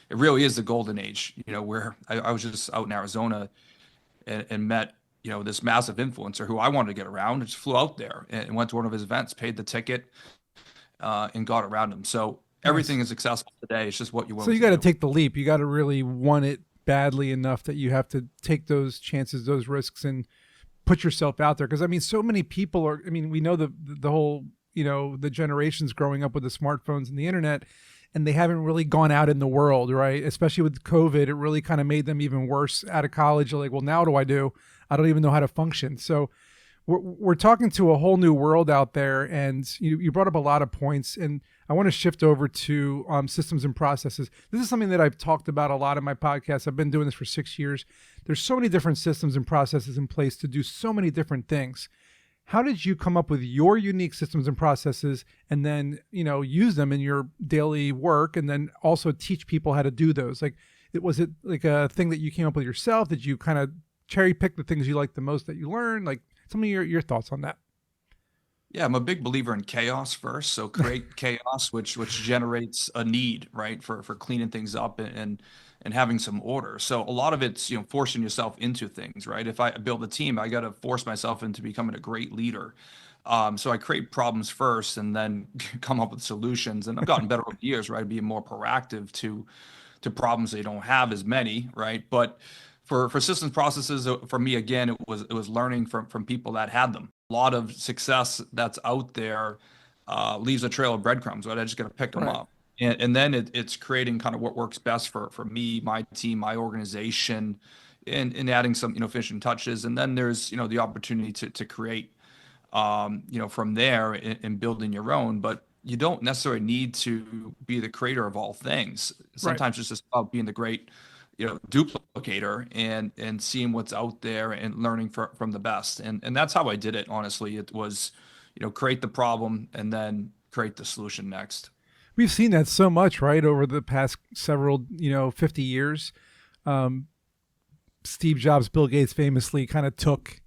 it really is the golden age, where I was just out in Arizona and met, this massive influencer who I wanted to get around. I just flew out there and went to one of his events, paid the ticket, and got around him. So Nice. everything is accessible today. It's just what you're So willing you to got to do. take the leap. You got to really want it badly enough that you have to take those chances, those risks, and put yourself out there. Because I mean, so many people are. I mean, we know the whole the generations growing up with the smartphones and the internet, and they haven't really gone out in the world, right? Especially with COVID, it really kind of made them even worse out of college. They're like, well, now what do I do? I don't even know how to function. So we're talking to a whole new world out there, and you brought up a lot of points, and I want to shift over to systems and processes. This is something that I've talked about a lot in my podcast. I've been doing this for 6 years. There's so many different systems and processes in place to do so many different things. How did you come up with your unique systems and processes, and then use them in your daily work, and then also teach people how to do those? Like, was it like a thing that you came up with yourself? Did you kind of cherry pick the things you like the most that you learned? Like, some of your thoughts on that. Yeah, I'm a big believer in chaos first. So create chaos, which generates a need, right, for cleaning things up and having some order. So a lot of it's, forcing yourself into things, right? If I build a team, I got to force myself into becoming a great leader. So I create problems first and then come up with solutions. And I've gotten better over the years, right? Being more proactive to problems they don't have as many, right? But for systems processes, for me again, it was learning from people that had them. A lot of success that's out there leaves a trail of breadcrumbs, right? I just got to pick them Right. up, and then it's creating kind of what works best for me, my team, my organization, and adding some finishing touches, and then there's the opportunity to create from there and building your own. But you don't necessarily need to be the creator of all things. Right. Sometimes it's just about being the great, duplicator and seeing what's out there and learning from the best. And that's how I did it, honestly. It was, create the problem and then create the solution next. We've seen that so much, right, over the past several, 50 years. Um, Steve Jobs, Bill Gates famously kind of took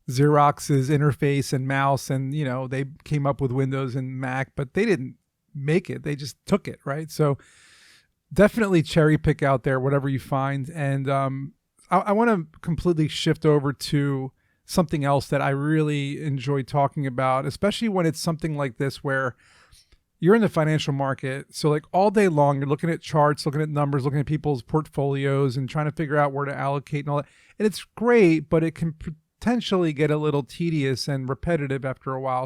Xerox's interface and mouse, and they came up with Windows and Mac, but they didn't make it. They just took it, right? So definitely cherry pick out there whatever you find. And I want to completely shift over to something else that I really enjoy talking about, especially when it's something like this where you're in the financial market. So like all day long, you're looking at charts, looking at numbers, looking at people's portfolios and trying to figure out where to allocate and all that. And it's great, but it can potentially get a little tedious and repetitive after a while.